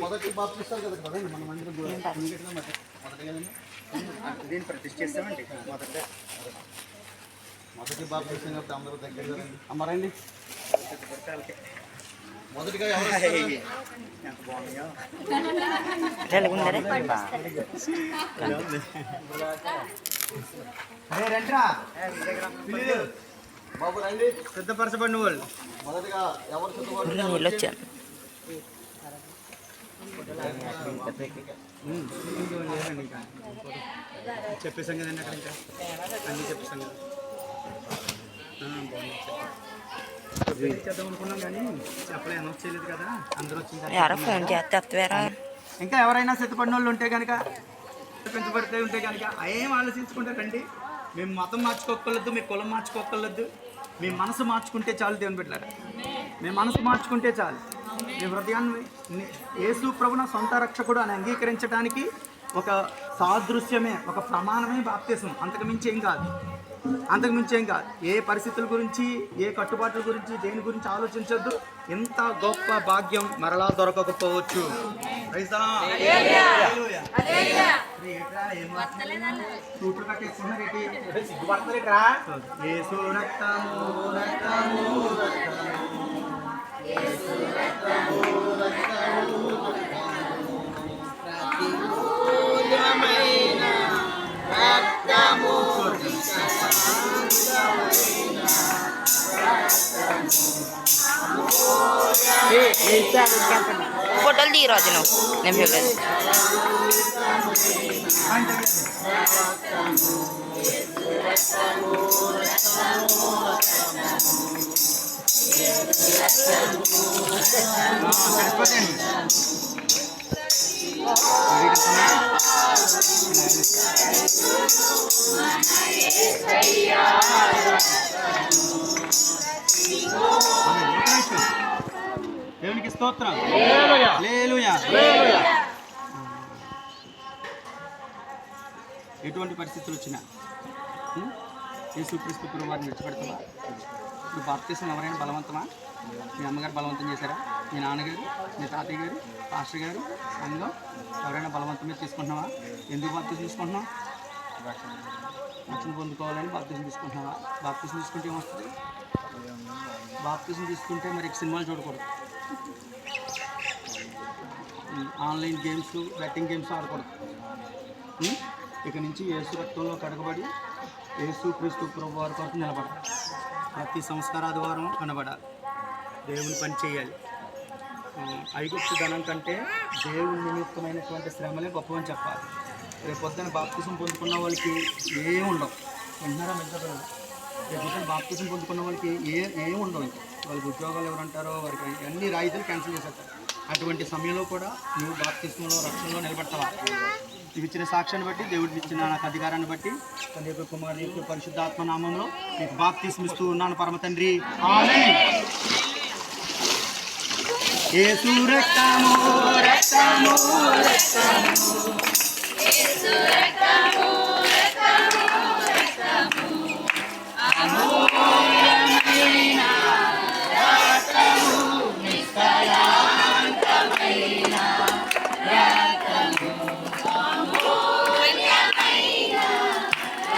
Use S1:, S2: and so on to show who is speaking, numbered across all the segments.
S1: మొదటి బాప్తిస్తారు కదా కదండి మన మందిరం
S2: దీన్ని ప్రతిష్ఠ చేస్తామండి.
S1: మొదటి బాప్తిస్తాం కాబట్టి అందరూ దగ్గర అమ్మారండి. మొదటిగా
S2: ఎంత బాగున్నాయో రండిరా
S1: బాబు రండి.
S2: సిద్ధపరచబడిన వాళ్ళు
S1: మొదటిగా ఎవరు సిద్ధపడి
S2: చెప్పేసాం కదండి అక్కడ ఇంకా అన్నీ చెప్పేసాం కదా. చేద్దాం అనుకున్నాం కానీ చెప్పలే, అనౌన్స్ చేయలేదు కదా. అందరూ వచ్చింది. ఇంకా ఎవరైనా సిద్ధపడిన వాళ్ళు ఉంటే కనుక పెంచబడితే ఉంటే కనుక ఏం ఆలోచించుకుంటే రండి. మేము మతం మార్చుకోగలదు, మీ కులం మార్చుకోగలదు, మీ మనసు మార్చుకుంటే చాలు. దేవుని బిడ్డలారా, మీ మనసు మార్చుకుంటే చాలు. మీ హృదయాన్ని యేసు ప్రభువున సొంత రక్షకుడు అని అంగీకరించడానికి ఒక సాదృశ్యమే, ఒక ప్రమాణమే బాప్తిసం. అంతకుమించి ఏం కాదు, అంతకుమించి ఏం కాదు. ఏ పరిస్థితుల గురించి, ఏ కట్టుబాట్ల గురించి, దేని గురించి ఆలోచించొద్దు. ఇంత గొప్ప భాగ్యం మరలా దొరకకపోవచ్చు. సూట్లు కట్టేసుకున్నారేటి, సిగ్గుపడతారేట్రా. యేసు రక్తము రక్తము
S3: ఫోటోలు దిగి రాజు నువ్వు, నేను చూడలేదు.
S2: దేవునికి స్తోత్రం. హల్లెలూయా. ఎటువంటి పరిస్థితులు వచ్చినా యేసుక్రీస్తు ప్రభువు వారిని విడిచిపెడతావా? ఇప్పుడు బాప్తిసం ఎవరైనా బలవంతమా? మీ అమ్మగారు బలవంతం చేశారా? మీ నాన్నగారు, మీ తాతయ్య గారు, పాస్టర్ గారు, సంఘం ఎవరైనా బలవంతం మీద తీసుకుంటున్నావా? ఎందుకు బాప్తిసం తీసుకుంటున్నావు? రక్షణ పొందుకోవాలని బాప్తిసం తీసుకుంటున్నావా? బాప్తిసం తీసుకుంటే ఏమొస్తుంది? బాప్తిసం తీసుకుంటే మరి సినిమాలు చూడకూడదు, ఆన్లైన్ గేమ్స్, బెట్టింగ్ గేమ్స్ ఆడకూడదు. ఇక నుంచి యేసు రక్తంలో కడగబడి యేసు క్రీస్తు ప్రభు వారి కొరకు నిలబడాలి. ప్రతి సంస్కారాదివారం కనబడాలి. దేవుని పని చేయాలి. ఐగుప్తు ధనం కంటే దేవుని నిమిత్తమైనటువంటి శ్రమలే గొప్పవని చెప్పాలి. రేపు పొద్దున బాప్తిసం పొందుకున్న వాళ్ళకి ఏమి ఉండవు. వింటున్నారా? మిగతా రేపు పొద్దున బాప్తిసం పొందుకున్న వాళ్ళకి ఏమి ఉండవు. వాళ్ళకి ఉద్యోగాలు ఎవరంటారో వారికి అన్ని రాయితీలు క్యాన్సిల్ చేసేస్తారు. అటువంటి సమయంలో కూడా నువ్వు బాప్తిస్మంలో రక్షణలో నిలబడతావా? నీవు ఇచ్చిన సాక్ష్యాన్ని బట్టి, దేవుడికి ఇచ్చిన నాకు అధికారాన్ని బట్టి, తండ్రి యొక్క కుమారుని యొక్క పరిశుద్ధాత్మ నామంలో నీకు బాప్తిస్మం ఇస్తూ ఉన్నాను పరమ తండ్రి. ఆమేన్. యేసు రక్తము రక్తము రక్తము యేసు రక్తము రక్తము రక్తము అమూల్యమైన రక్తము నిష్కలంకమైన రక్తము అమూల్యమైన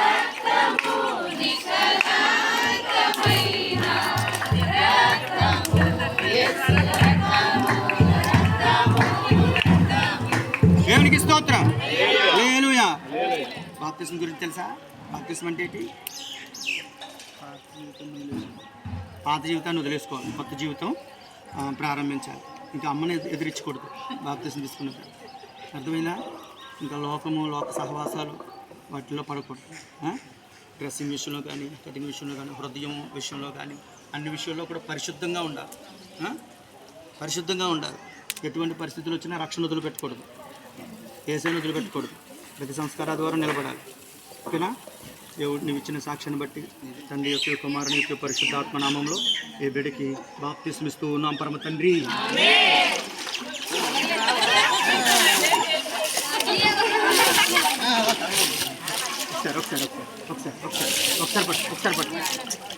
S2: రక్తము నిష్కలంకమైన రక్తము యేసు దేవునికి స్తోత్రం. హల్లెలూయా. బాప్తిసం గురించి తెలుసా? బాప్తిసం అంటే ఏంటి? పాత జీవితాన్ని వదిలేసుకోవాలి, కొత్త జీవితం ప్రారంభించాలి. ఇంకా అమ్మని ఎదిరించకూడదు బాప్తిసం తీసుకున్నప్పుడు. అర్థమైందా? ఇంకా లోకము, లోక సహవాసాలు వాటిల్లో పడకూడదు. డ్రెస్సింగ్ విషయంలో కానీ, కటింగ్ విషయంలో కానీ, హృదయం విషయంలో కానీ, అన్ని విషయాల్లో కూడా పరిశుద్ధంగా ఉండాలి. పరిశుద్ధంగా ఉండాలి. ఎటువంటి పరిస్థితులు వచ్చినా రక్షణ వదిలిపెట్టకూడదు, యేసుని వదిలిపెట్టకూడదు. ప్రతి సంస్కారాల ద్వారా నిలబడాలి. ఓకేనా? దేవుడు నీవు ఇచ్చిన సాక్ష్యాన్ని బట్టి తండ్రి యొక్క కుమారుని యొక్క పరిశుద్ధాత్మ నామంలో ఈ బిడ్డకి బాప్తిసం ఇస్తూ ఉన్నాం పరమ తండ్రి.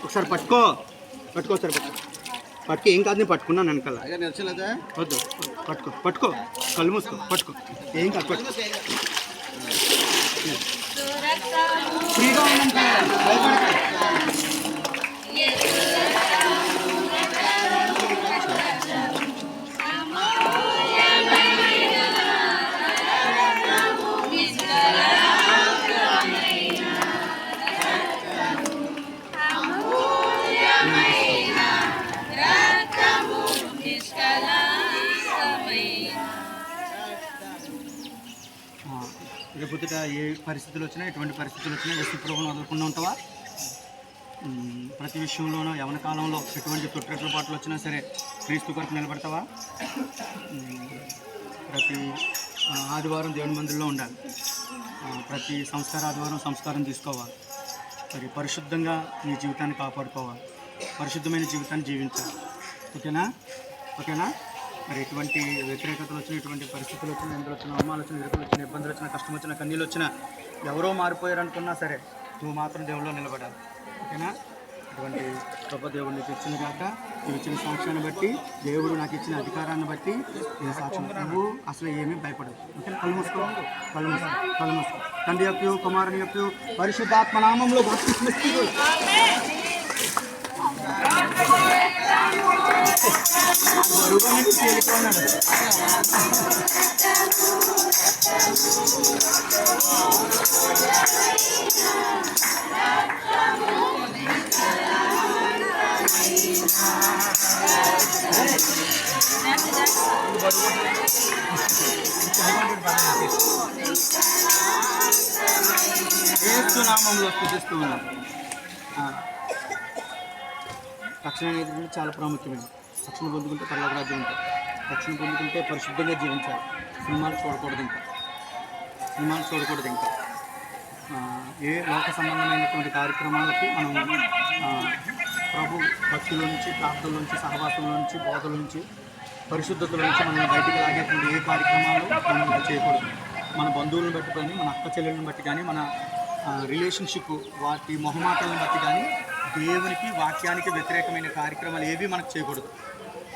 S2: ఒకసారి పట్టుకో. పట్టుకో, ఏం కాదు, నేను పట్టుకున్నాను వెనకాల.
S1: అయ్యా నేను వచ్చలేదా
S2: వద్దు, పట్టుకో పట్టుకో, కళ్ళు మూసుకో, పట్టుకో, ఏం కాదు, పట్టుకో. ఫ్రీగా ఉన్నాం కదా, భయపడకండి. రేపొద్దుట ఏ పరిస్థితులు వచ్చినా, ఎటువంటి పరిస్థితులు వచ్చినా యేసు ప్రభువును వదలకుండా ఉంటావా? ప్రతి విషయంలోనూ యవన కాలంలో ఎటువంటి తొట్టిరెట్ల పాటలు వచ్చినా సరే క్రీస్తు కొరకు నిలబడతావా? ప్రతి ఆదివారం దేవుని మందిరంలో ఉండాలి. ప్రతి సంస్కార ఆదివారం సంస్కారం తీసుకోవాలి. మరి పరిశుద్ధంగా నీ జీవితాన్ని కాపాడుకోవాలి. పరిశుద్ధమైన జీవితాన్ని జీవించాలి. ఓకేనా? ఓకేనా? మరి ఎటువంటి వ్యతిరేకతలు వచ్చినా, ఎటువంటి పరిస్థితులు వచ్చినా, ఎందులో వచ్చిన అవమానాలు వచ్చిన, ఇరుకులు వచ్చిన, ఇబ్బందులు వచ్చిన, కష్టం వచ్చిన, కన్నీళ్ళు వచ్చినా, ఎవరో మారిపోయారు అనుకున్నా సరే నువ్వు మాత్రం దేవుళ్ళలో నిలబడాలి. ఓకేనా? అటువంటి గొప్ప దేవుడు నీకు ఇచ్చిన కాక, నువ్వు ఇచ్చిన సాక్ష్యాన్ని బట్టి, దేవుడు నాకు ఇచ్చిన అధికారాన్ని బట్టి నేను సాక్ష్యం, నువ్వు అసలు ఏమీ భయపడదు. ఓకే? కళ్ళు మూసుకో, కళ్ళు మూసుకో, కళ్ళు మూసుకో. తండ్రి యొక్క, కుమారుని యొక్క పరిశుద్ధాత్మ నామంలో బాప్తిస్మం. యేసు నామంలో స్తుతిస్తూ ఉన్నాం. రక్షణ అనేది చాలా ప్రాముఖ్యమైనది. రక్షణ పొందుకుంటే పరలోక రాజ్యం ఉంటుంది. రక్షణ పొందుకుంటే పరిశుద్ధంగా జీవించాలి. సినిమాలు చూడకూడదు, ఇంకా ఏ లోక సంబంధమైనటువంటి కార్యక్రమాలకి మనం ప్రభు భక్తుల నుంచి, ప్రార్థనల నుంచి, సహవాసంలో నుంచి, బోధల నుంచి, పరిశుద్ధతల నుంచి మనం బయటికి లాగేటువంటి ఏ కార్యక్రమాలు మనం చేయకూడదు. మన బంధువులను బట్టి కానీ, మన అక్క చెల్లెలను బట్టి కానీ, మన రిలేషన్షిప్ వాటి మొహమాటలను బట్టి కానీ దేవునికి, వాక్యానికి వ్యతిరేకమైన కార్యక్రమాలు ఏవి మనకు చేయకూడదు.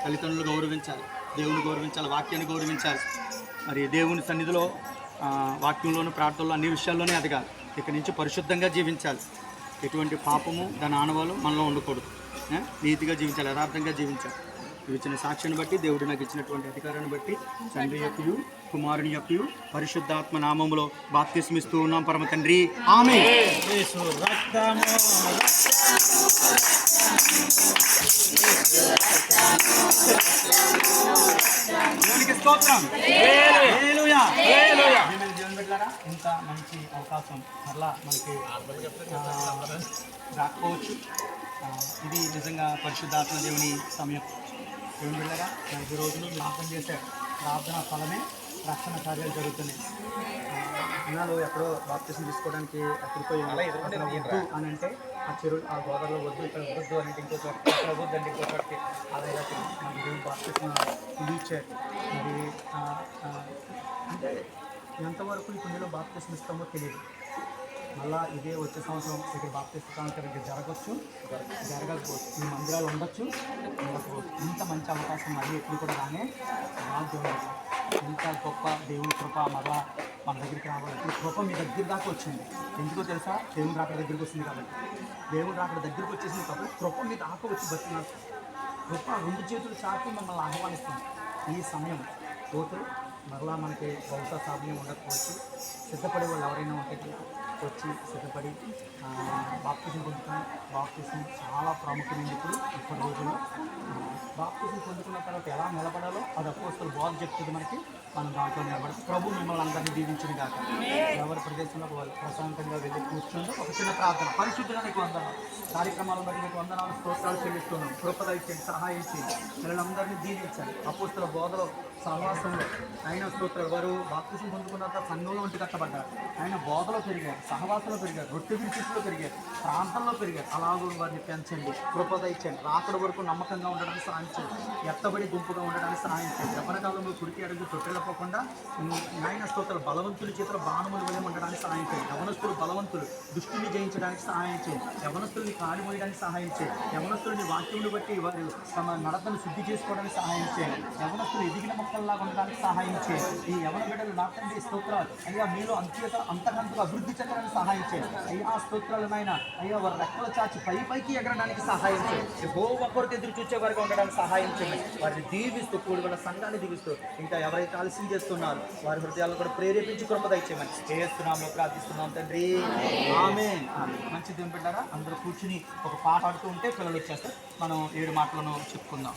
S2: తల్లిదండ్రులు గౌరవించాలి, దేవుని గౌరవించాలి, వాక్యాన్ని గౌరవించాలి. మరి దేవుని సన్నిధిలో వాక్యంలోను, ప్రార్థనలో, అన్ని విషయాల్లోనే ఎదగాలి. ఇక్కడి నుంచి పరిశుద్ధంగా జీవించాలి. ఎటువంటి పాపము, దాని ఆనవాళ్ళు మనలో ఉండకూడదు. నీతిగా జీవించాలి, యథార్థంగా జీవించాలి. ఇచ్చిన సాక్ష్యాన్ని బట్టి, దేవుడు నాకు ఇచ్చినటువంటి అధికారాన్ని బట్టి, తండ్రి యొక్కయు, కుమారుని యొక్కయు, పరిశుద్ధాత్మ నామములో బాప్తిస్మిస్తూ ఉన్నాం పరమ తండ్రి. ఆమేన్. దేవునికి స్తోత్రం. హల్లెలూయా. ఇంత మంచి అవకాశం మరలా మనకి రాకపోవచ్చు. ఇది నిజంగా పరిశుద్ధాత్మ దేవుని సమయం. దేవుని బిడ్డలారా, 40 రోజులు ప్రార్థన చేశారు. ప్రార్థన ఫలమే రక్షణ కార్యాలు జరుగుతున్నాయి. ఇన్నాళ్ళు ఎక్కడో బాప్తిసం తీసుకోవడానికి అక్కడికి వద్దు అని అంటే ఆ చెరువు, ఆ గోదావరిలో వద్దు, ఇక్కడ వద్దు అని అంటే ఇంకో చోట, ఇక్కడ వద్దు అంటే ఇంకో చోటకి అలా మనకి దేవుడు బాప్తిసం ఇచ్చారు. మరి అంటే ఎంతవరకు ఈ పుణ్యలో బాప్తిసం ఇస్తామో తెలియదు. మళ్ళీ ఇదే వచ్చే సంవత్సరం ఇక్కడ బాప్తిస్తానికి జరగవచ్చు, జరగకపోవచ్చు. ఈ మందిరాలు ఉండొచ్చు, ఉండకపోవచ్చు. ఇంత మంచి అవకాశం మళ్ళీ ఎప్పుడు కూడా రానే రాదు. ఇంత గొప్ప దేవుని కృప మళ్ళా మన దగ్గరికి రావాలి. ఈ కృప మీ దగ్గర దాకా వచ్చింది. ఎందుకో తెలుసా? దేవుని రాకడ దగ్గరికి వస్తుంది కాబట్టి. దేవుని రాకడ దగ్గరికి వచ్చేసింది కాబట్టి కృప మీ దాకా వచ్చి బతున్నారు. కృప 2 చేతులు చాటి మమ్మల్ని ఆహ్వానిస్తుంది. ఈ సమయం పోతే మరలా మనకి బహుశా సాధ్యం ఉండకపోవచ్చు. సిద్ధపడే వాళ్ళు ఎవరైనా ఉంటే వచ్చి సిద్ధపడి బాప్తిజం పొందుతాం. బాప్తిజం చాలా ప్రాముఖ్యమైనది. ఇప్పటి రోజుల్లో బాప్తిజం పొందుకున్న తర్వాత ఎలా నిలబడాలో అది అపోస్తలుల బోధ చెప్తుంది మనకి. మనం దాంట్లో నిలబడతాం. ప్రభు మిమ్మల్ని అందరినీ దీవించిన కాక. ఎవరి ప్రదేశంలో వాళ్ళు ప్రశాంతంగా వెళ్ళి కూర్చుంటూ ఒక చిన్న ప్రార్థన. పరిశుద్ధంగా నీకు వందనాలు, కార్యక్రమాలను బట్టి నీకు వందనాలు, స్తోత్రాలు చెల్లిస్తున్నాం. కృపద ఇచ్చేది, సహాయం చేయండి, పిల్లలందరినీ దీవించండి. అపోస్తలుల బోధలో, సహవాసంలో ఆయన స్తోత్రాలు. వారు బాప్తిజం పొందుకున్న తర్వాత సంఘంలో ఉండి కట్టబడ్డారు. ఆయన బోధలో పెరిగారు, సహవాసంలో పెరిగారు, రొట్టె విరిచిట్లో పెరిగారు, ప్రాంతంలో పెరిగారు. అలాగూ వారిని పెంచండి, కృపద ఇచ్చండి. రాకడ వరకు నమ్మకంగా ఉండడానికి సహాయం చేయండి, ఎత్తబడి గుంపుగా ఉండడానికి సహాయం చేయండి. యవ్వన కాలంలో కుడికి అడుగు తొట్టెళ్ళపోకుండా నాయన స్తోత్రాలు బలవంతుల చేతుల బాణములు వలె ఉండడానికి సహాయం చేయండి. యవనస్తులు బలవంతులు, దుష్టుని జయించడానికి సహాయం చేయండి. యవనస్తుల్ని కాడి మోయడానికి సహాయం చేయండి. యవనస్తుల్ని వాక్యమును బట్టి వారు తమ నడతను శుద్ధి చేసుకోవడానికి సహాయం చేయండి. యవనస్తులు ఎదిగిన మొక్కల్లాగా ఉండడానికి సహాయం చేయండి. ఈ యవన బిడ్డలు నాటండి స్తోత్రాలు అయ్యా, మీలో అంతకంతగా అభివృద్ధి చెందడానికి సహాయం చేయండి. అయ్యా స్తోత్రాలు నాయన, అయ్యా వారి రెక్కల చాచి పైకి ఎగరడానికి సహాయం చేయండి. యెహోవా కొరకు ఎదురు చూచే వారికి ఉండడానికి సహాయం చేయండి. వారిని దీవిస్తూ కూడి వాళ్ళ సంఘాన్ని దీవిస్తూ ఇంకా ఎవరైతే ఆలస్యం చేస్తున్నారో వారి హృదయాలను కూడా ప్రేరేపించి కృప దయచేయమని యేసునామములో ప్రార్థిస్తున్నాం తండ్రి, ఆమేన్. మంచి దేవుని బిడ్డలారా, అందరూ కూర్చుని ఒక పాట పాడుతూ ఉంటే పిల్లలు వచ్చేస్తారు. మనం 7 మాటలను చెప్పుకుందాం.